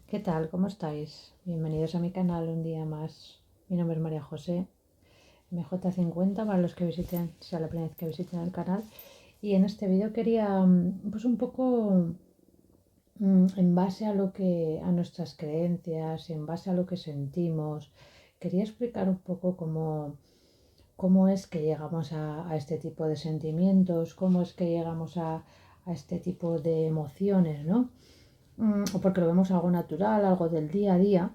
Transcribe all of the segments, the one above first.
¿Qué tal? ¿Cómo estáis? Bienvenidos a mi canal un día más. Mi nombre es María José, MJ50 para los que visiten, sea la primera vez que visiten el canal. Y en este vídeo quería, pues un poco en base a a nuestras creencias, en base a lo que sentimos, quería explicar un poco cómo es que llegamos a este tipo de sentimientos, cómo es que llegamos a este tipo de emociones, ¿no? O porque lo vemos algo natural, algo del día a día.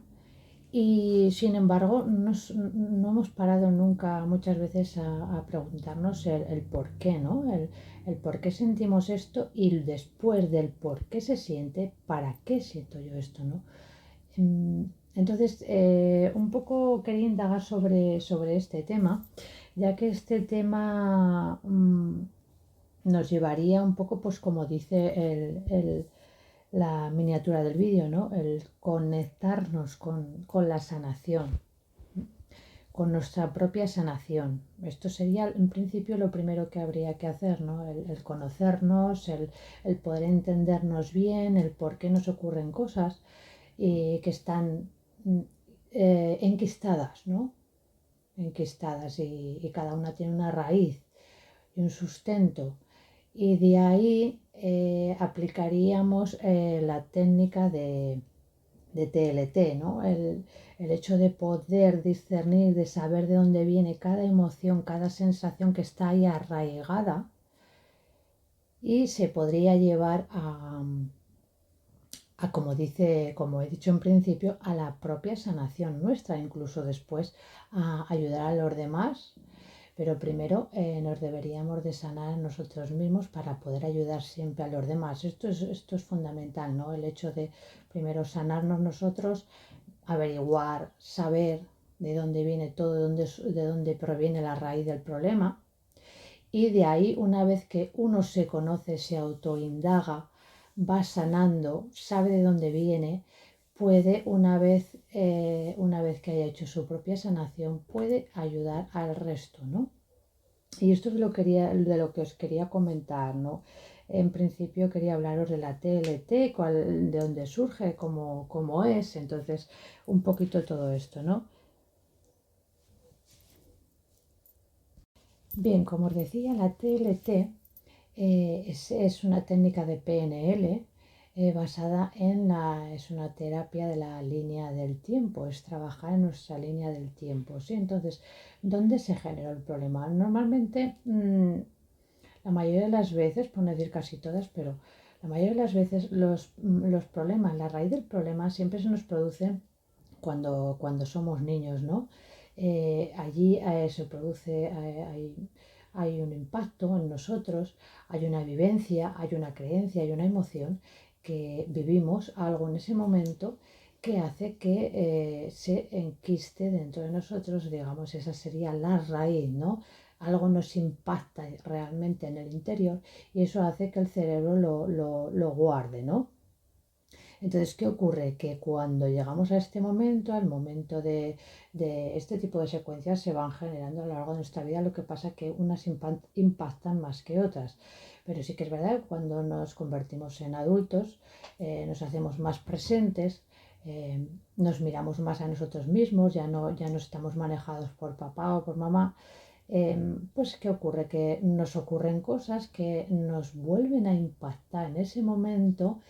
Y sin embargo, no hemos parado nunca muchas veces a preguntarnos el por qué, ¿no? El por qué sentimos esto y después del por qué se siente, ¿para qué siento yo esto, ¿no? Mm, Entonces, un poco quería indagar sobre este tema, ya que este tema nos llevaría un poco, pues como dice la miniatura del vídeo, ¿no? El conectarnos con la sanación, con nuestra propia sanación. Esto sería en principio lo primero que habría que hacer, ¿no? El conocernos, el poder entendernos bien, el por qué nos ocurren cosas que están enquistadas, ¿no? Enquistadas y cada una tiene una raíz y un sustento. Y de ahí aplicaríamos la técnica de TLT, ¿no? El hecho de poder discernir, de saber de dónde viene cada emoción, cada sensación que está ahí arraigada y se podría llevar como dice, como he dicho en principio, a la propia sanación nuestra, incluso después a ayudar a los demás, pero primero nos deberíamos de sanar a nosotros mismos para poder ayudar siempre a los demás. Esto es fundamental, ¿no? El hecho de primero sanarnos nosotros, averiguar, saber de dónde viene todo, de dónde proviene la raíz del problema. Y de ahí, una vez que uno se conoce, se autoindaga, va sanando, sabe de dónde viene, puede, una vez que haya hecho su propia sanación, puede ayudar al resto, ¿no? Y esto es de lo que os quería comentar, ¿no? En principio quería hablaros de la TLT, de dónde surge, cómo es, entonces un poquito todo esto, ¿no? Bien, como os decía, la TLT es una técnica de PNL basada es una terapia de la línea del tiempo, es trabajar en nuestra línea del tiempo, ¿sí? Entonces, ¿dónde se generó el problema? Normalmente, la mayoría de las veces, por no decir casi todas, pero la mayoría de las veces los problemas, la raíz del problema siempre se nos produce cuando somos niños, ¿no? Allí se produce, hay un impacto en nosotros, hay una vivencia, hay una creencia, hay una emoción que vivimos algo en ese momento que hace que se enquiste dentro de nosotros, digamos, esa sería la raíz, ¿no? Algo nos impacta realmente en el interior y eso hace que el cerebro lo guarde, ¿no? Entonces, ¿qué ocurre? Que cuando llegamos a este momento, al momento de este tipo de secuencias se van generando a lo largo de nuestra vida, lo que pasa es que unas impactan más que otras. Pero sí que es verdad que cuando nos convertimos en adultos, nos hacemos más presentes, nos miramos más a nosotros mismos, ya no estamos manejados por papá o por mamá. Pues ¿qué ocurre? Que nos ocurren cosas que nos vuelven a impactar en ese momento,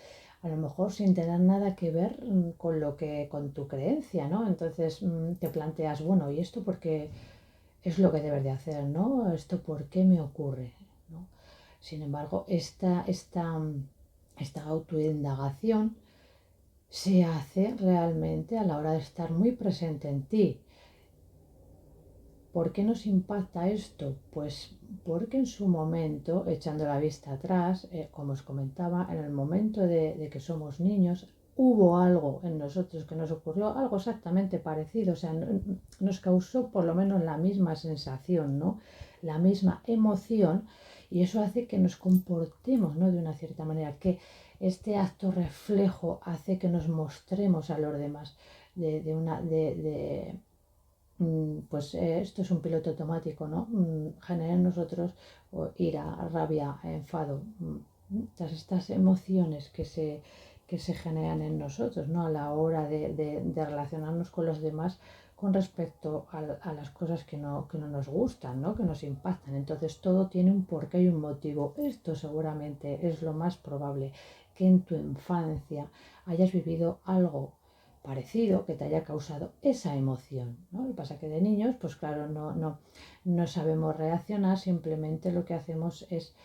a lo mejor sin tener nada que ver con tu creencia, ¿no? Entonces te planteas, bueno, ¿y esto por qué es lo que debes de hacer, ¿no? ¿Esto por qué me ocurre? ¿no? Sin embargo, esta autoindagación se hace realmente a la hora de estar muy presente en ti. ¿Por qué nos impacta esto? Pues porque en su momento, echando la vista atrás, como os comentaba, en el momento de que somos niños, hubo algo en nosotros que nos ocurrió, algo exactamente parecido, o sea, nos causó por lo menos la misma sensación, ¿no? La misma emoción, y eso hace que nos comportemos, ¿no? De una cierta manera, que este acto reflejo hace que nos mostremos a los demás de una, pues esto es un piloto automático, ¿no? Genera en nosotros ira, rabia, enfado, todas estas emociones que se generan en nosotros, ¿no? A la hora de relacionarnos con los demás con respecto a las cosas que no nos gustan, ¿no? Que nos impactan. Entonces todo tiene un porqué y un motivo. Esto seguramente es lo más probable, que en tu infancia hayas vivido algo parecido que te haya causado esa emoción, ¿no? Lo que pasa que de niños, pues claro, no sabemos reaccionar, simplemente lo que hacemos es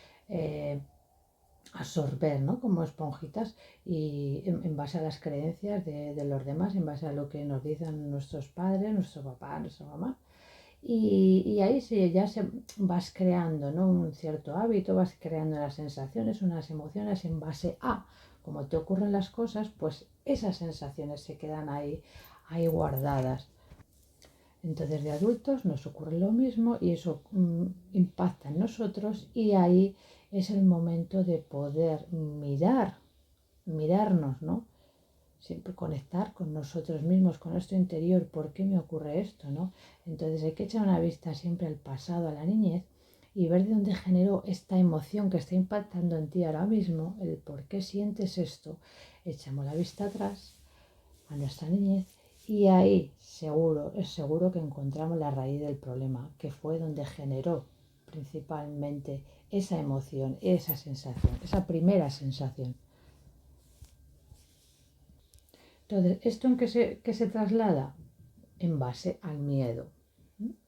absorber, ¿no? Como esponjitas y en base a las creencias de los demás, en base a lo que nos dicen nuestros padres, nuestro papá, nuestra mamá. Y ahí sí, ya se, vas creando, ¿no? Un cierto hábito, vas creando las sensaciones, unas emociones en base a cómo te ocurren las cosas, pues esas sensaciones se quedan ahí guardadas. Entonces de adultos nos ocurre lo mismo y eso impacta en nosotros y ahí es el momento de poder mirarnos, ¿no? Siempre conectar con nosotros mismos, con nuestro interior, ¿por qué me ocurre esto, no? Entonces hay que echar una vista siempre al pasado, a la niñez y ver de dónde generó esta emoción que está impactando en ti ahora mismo, el por qué sientes esto. Echamos la vista atrás a nuestra niñez y ahí es seguro que encontramos la raíz del problema, que fue donde generó principalmente esa emoción, esa sensación, esa primera sensación. Entonces, ¿esto en qué se traslada? En base al miedo.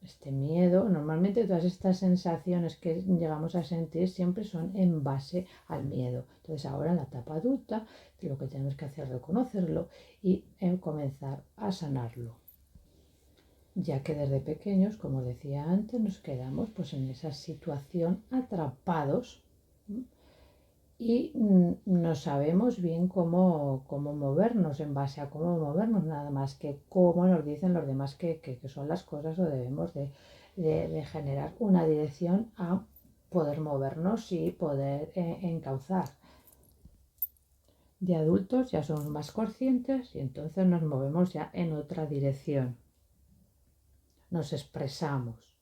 Este miedo, normalmente todas estas sensaciones que llegamos a sentir siempre son en base al miedo. Entonces ahora en la etapa adulta lo que tenemos que hacer es reconocerlo y comenzar a sanarlo. Ya que desde pequeños, como decía antes, nos quedamos pues en esa situación atrapados y no sabemos bien cómo movernos en base a cómo movernos, nada más que cómo nos dicen los demás que son las cosas o debemos de generar una dirección a poder movernos y poder encauzar. De adultos ya somos más conscientes y entonces nos movemos ya en otra dirección. Nos expresamos.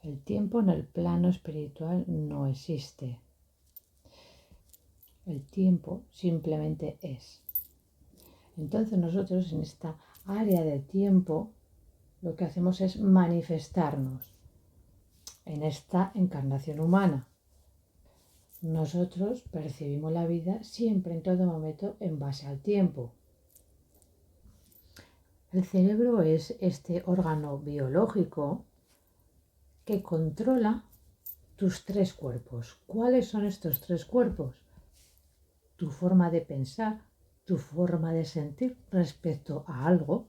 El tiempo en el plano espiritual no existe. El tiempo simplemente es. Entonces nosotros en esta área del tiempo lo que hacemos es manifestarnos en esta encarnación humana. Nosotros percibimos la vida siempre en todo momento en base al tiempo. El cerebro es este órgano biológico que controla tus tres cuerpos. ¿Cuáles son estos tres cuerpos? Tu forma de pensar, tu forma de sentir respecto a algo,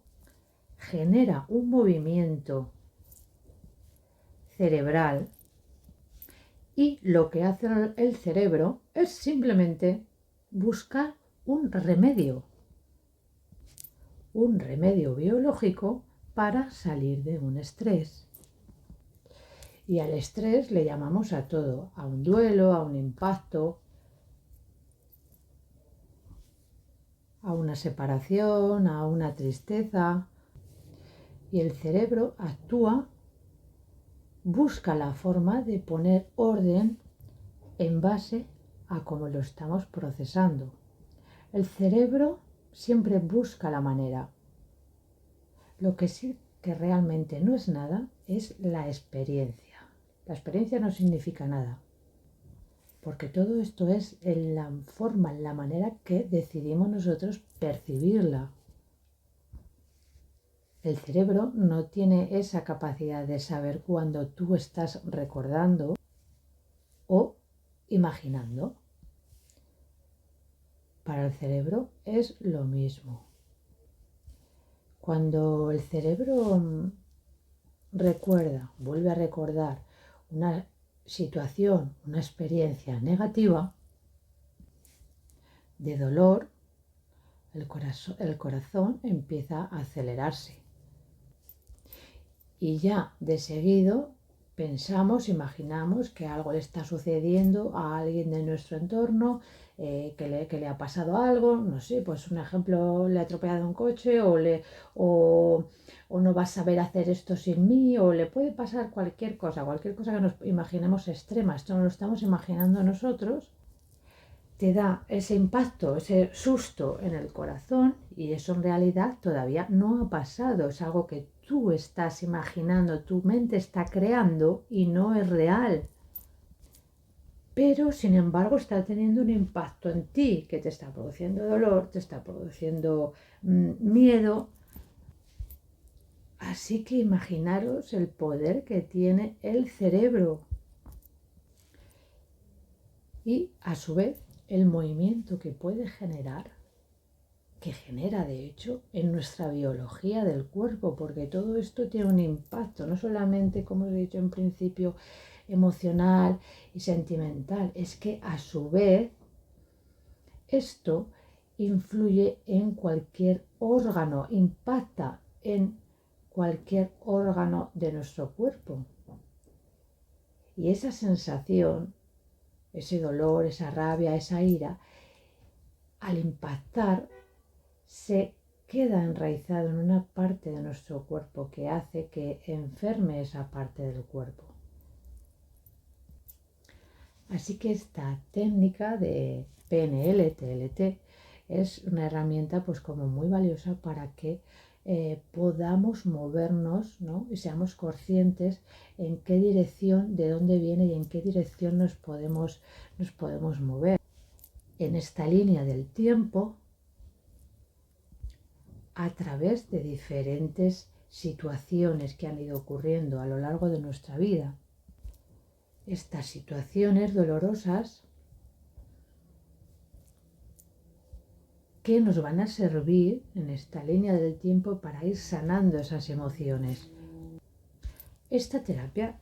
genera un movimiento cerebral y lo que hace el cerebro es simplemente buscar un remedio biológico para salir de un estrés. Y al estrés le llamamos a todo, a un duelo, a un impacto, a una separación, a una tristeza. Y el cerebro actúa, busca la forma de poner orden en base a cómo lo estamos procesando. El cerebro siempre busca la manera. Lo que sí que realmente no es nada es la experiencia. La experiencia no significa nada, porque todo esto es en la forma, en la manera que decidimos nosotros percibirla. El cerebro no tiene esa capacidad de saber cuando tú estás recordando o imaginando. Para el cerebro es lo mismo. Cuando el cerebro vuelve a recordar una situación, una experiencia negativa de dolor, el corazón empieza a acelerarse. Y ya de seguido imaginamos que algo le está sucediendo a alguien de nuestro entorno, que le ha pasado algo, no sé, pues un ejemplo, le ha atropellado un coche o no va a saber hacer esto sin mí, o le puede pasar cualquier cosa que nos imaginemos extrema. Esto no lo estamos imaginando nosotros te da ese impacto, ese susto en el corazón y eso en realidad todavía no ha pasado, es algo que tú estás imaginando, tu mente está creando y no es real. Pero sin embargo está teniendo un impacto en ti que te está produciendo dolor, te está produciendo miedo. Así que imaginaros el poder que tiene el cerebro y a su vez el movimiento que puede generar, que genera de hecho en nuestra biología del cuerpo, porque todo esto tiene un impacto, no solamente, como os he dicho en principio, emocional y sentimental, es que a su vez esto influye en cualquier órgano, impacta en cualquier órgano de nuestro cuerpo. Y esa sensación, ese dolor, esa rabia, esa ira, al impactar se queda enraizado en una parte de nuestro cuerpo que hace que enferme esa parte del cuerpo. Así que esta técnica de PNL, TLT, es una herramienta pues como muy valiosa para que podamos movernos, ¿no? Y seamos conscientes en qué dirección, de dónde viene y en qué dirección nos podemos mover. En esta línea del tiempo, a través de diferentes situaciones que han ido ocurriendo a lo largo de nuestra vida. Estas situaciones dolorosas que nos van a servir en esta línea del tiempo para ir sanando esas emociones. Esta terapia,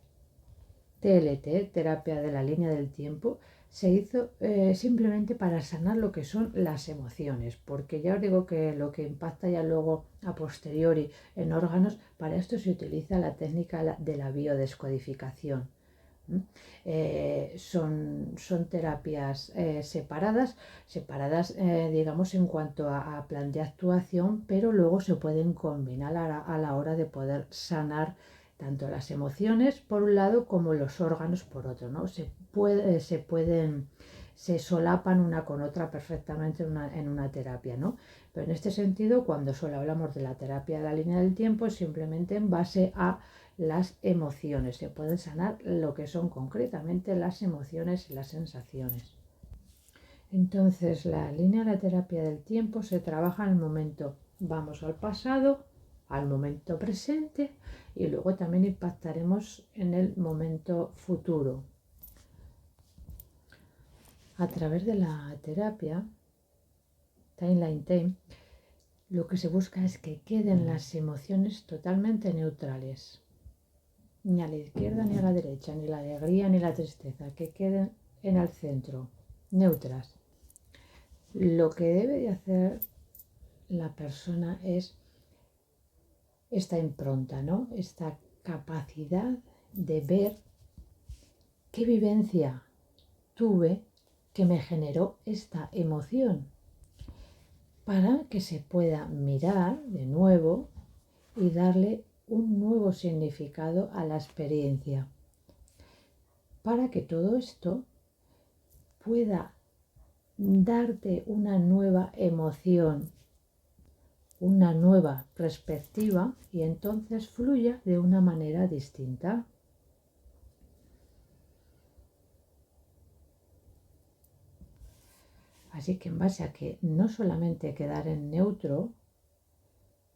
TLT, terapia de la línea del tiempo, se hizo simplemente para sanar lo que son las emociones, porque ya os digo que lo que impacta ya luego a posteriori en órganos, para esto se utiliza la técnica de la biodescodificación. Son terapias separadas, digamos en cuanto a plan de actuación, pero luego se pueden combinar a la hora de poder sanar tanto las emociones por un lado como los órganos por otro, ¿no? Se solapan una con otra perfectamente en una terapia, ¿no? Pero en este sentido, cuando solo hablamos de la terapia de la línea del tiempo, es simplemente en base a las emociones. Se pueden sanar lo que son concretamente las emociones y las sensaciones. Entonces, la línea de la terapia del tiempo se trabaja en el momento, vamos al pasado, al momento presente y luego también impactaremos en el momento futuro. A través de la terapia, Timeline Time, lo que se busca es que queden las emociones totalmente neutrales. Ni a la izquierda ni a la derecha, ni la alegría ni la tristeza, que queden en el centro, neutras. Lo que debe de hacer la persona es esta impronta, ¿no? Esta capacidad de ver qué vivencia tuve que me generó esta emoción, para que se pueda mirar de nuevo y darle un nuevo significado a la experiencia, para que todo esto pueda darte una nueva emoción, una nueva perspectiva y entonces fluya de una manera distinta. Así que en base a que no solamente quedar en neutro,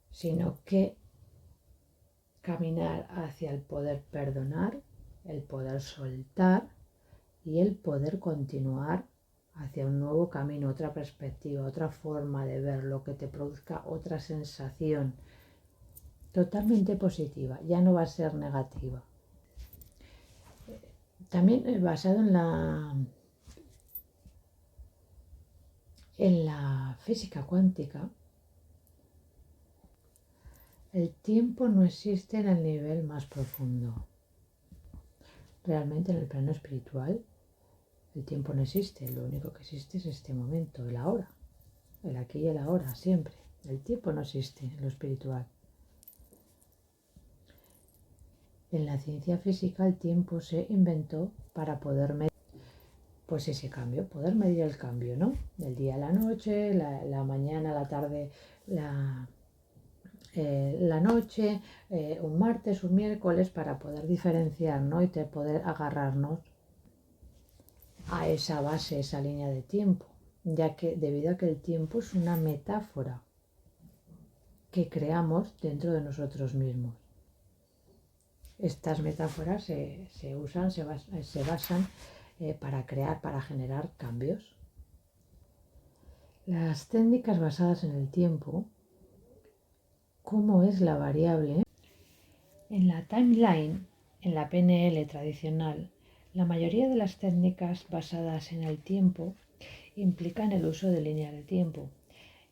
sino que caminar hacia el poder perdonar, el poder soltar y el poder continuar hacia un nuevo camino, otra perspectiva, otra forma de verlo, que te produzca otra sensación totalmente positiva, ya no va a ser negativa. También basado en la física cuántica, el tiempo no existe en el nivel más profundo. Realmente en el plano espiritual el tiempo no existe, lo único que existe es este momento, el ahora, el aquí y el ahora, siempre. El tiempo no existe en lo espiritual. En la ciencia física el tiempo se inventó para poder medir. pues ese cambio, poder medir el cambio, ¿no? Del día a la noche, la mañana, la tarde, la noche, un martes, un miércoles, para poder diferenciar, ¿no? Y poder agarrarnos a esa base, esa línea de tiempo, ya que debido a que el tiempo es una metáfora que creamos dentro de nosotros mismos. Estas metáforas se usan, se basan para crear, para generar cambios. Las técnicas basadas en el tiempo, ¿cómo es la variable? En la timeline, en la PNL tradicional, la mayoría de las técnicas basadas en el tiempo implican el uso de líneas de tiempo.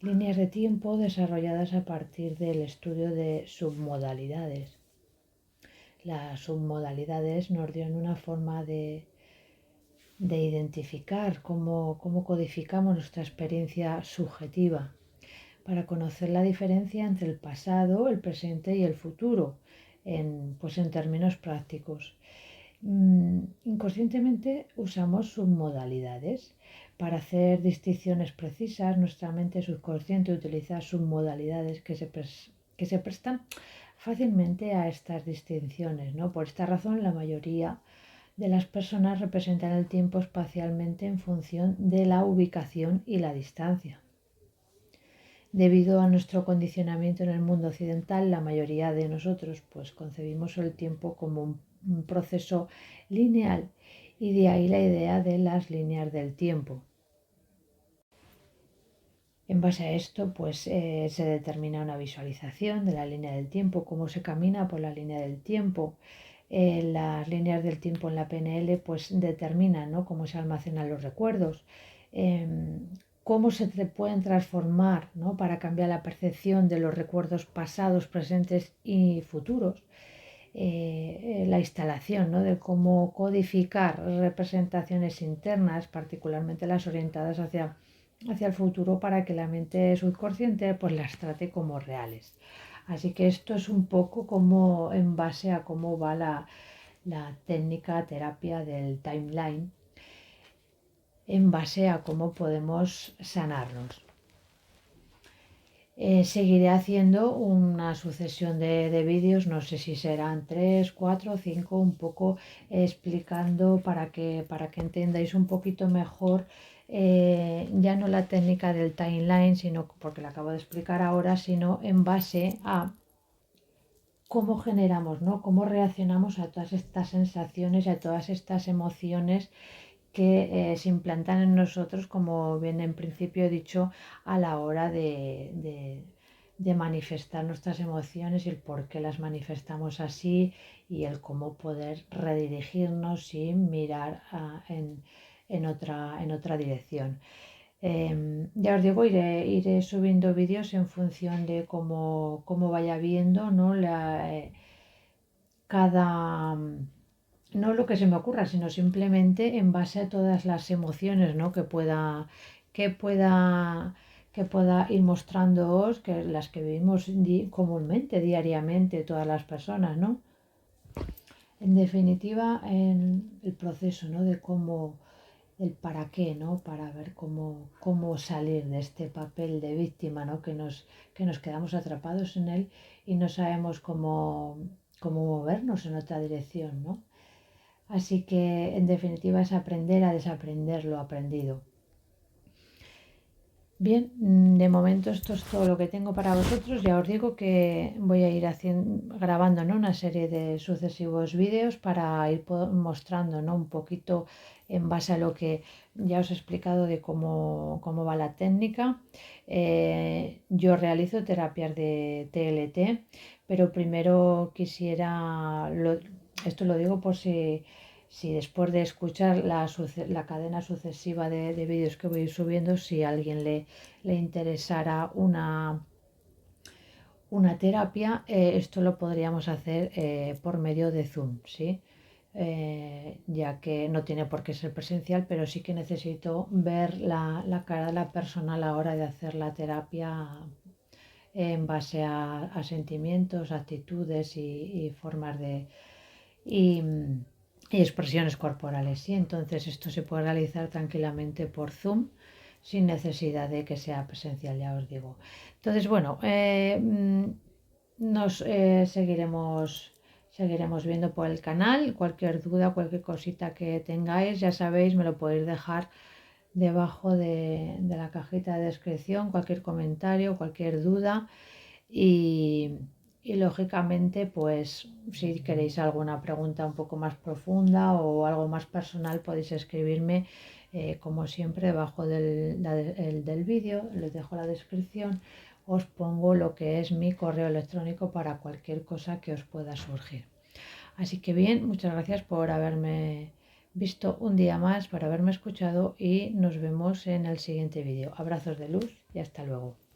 Líneas de tiempo desarrolladas a partir del estudio de submodalidades. Las submodalidades nos dieron una forma de identificar cómo codificamos nuestra experiencia subjetiva para conocer la diferencia entre el pasado, el presente y el futuro, pues en términos prácticos. Inconscientemente usamos submodalidades. Para hacer distinciones precisas, nuestra mente subconsciente utiliza submodalidades que se prestan fácilmente a estas distinciones, ¿no? Por esta razón, la mayoría de las personas representan el tiempo espacialmente en función de la ubicación y la distancia. Debido a nuestro condicionamiento en el mundo occidental, la mayoría de nosotros pues concebimos el tiempo como un proceso lineal, y de ahí la idea de las líneas del tiempo. En base a esto pues se determina una visualización de la línea del tiempo, cómo se camina por la línea del tiempo. Las líneas del tiempo en la PNL pues determinan, ¿no?, cómo se almacenan los recuerdos, cómo se pueden transformar, ¿no?, para cambiar la percepción de los recuerdos pasados, presentes y futuros. La instalación, ¿no?, de cómo codificar representaciones internas, particularmente las orientadas hacia el futuro, para que la mente subconsciente pues las trate como reales. Así que esto es un poco como en base a cómo va la técnica terapia del timeline, en base a cómo podemos sanarnos. Seguiré haciendo una sucesión de vídeos, no sé si serán 3, 4 o 5, un poco explicando para que entendáis un poquito mejor, ya no la técnica del timeline, sino porque la acabo de explicar ahora, sino en base a cómo generamos, ¿no?, cómo reaccionamos a todas estas sensaciones y a todas estas emociones que se implantan en nosotros, como bien en principio he dicho, a la hora de manifestar nuestras emociones y el por qué las manifestamos así, y el cómo poder redirigirnos y mirar en otra dirección. Ya os digo, iré subiendo vídeos en función de cómo vaya viendo, ¿no?, cada... no lo que se me ocurra, sino simplemente en base a todas las emociones, ¿no?, que pueda ir mostrándoos, que las que vivimos comúnmente, diariamente, todas las personas, ¿no? En definitiva, en el proceso, ¿no?, de cómo, el para qué, ¿no?, para ver cómo salir de este papel de víctima, ¿no?, que nos quedamos atrapados en él y no sabemos cómo movernos en otra dirección, ¿no? Así que, en definitiva, es aprender a desaprender lo aprendido. Bien, de momento esto es todo lo que tengo para vosotros. Ya os digo que voy a ir grabando, ¿no?, una serie de sucesivos vídeos para ir mostrando, ¿no?, un poquito en base a lo que ya os he explicado de cómo va la técnica. Yo realizo terapias de TLT, pero primero quisiera... esto lo digo por si después de escuchar la cadena sucesiva de vídeos que voy subiendo, si a alguien le interesara una terapia, esto lo podríamos hacer por medio de Zoom, ¿sí? Ya que no tiene por qué ser presencial, pero sí que necesito ver la cara de la persona a la hora de hacer la terapia, en base a sentimientos, actitudes y formas y expresiones corporales. ¿Sí? Entonces esto se puede realizar tranquilamente por Zoom sin necesidad de que sea presencial, ya os digo. Entonces, bueno, nos seguiremos viendo por el canal. Cualquier duda, cualquier cosita que tengáis, ya sabéis, me lo podéis dejar debajo de la cajita de descripción, cualquier comentario, cualquier duda. Y lógicamente, pues si queréis alguna pregunta un poco más profunda o algo más personal, podéis escribirme como siempre debajo del vídeo. Les dejo la descripción, os pongo lo que es mi correo electrónico para cualquier cosa que os pueda surgir. Así que bien, muchas gracias por haberme visto un día más, por haberme escuchado y nos vemos en el siguiente vídeo. Abrazos de luz y hasta luego.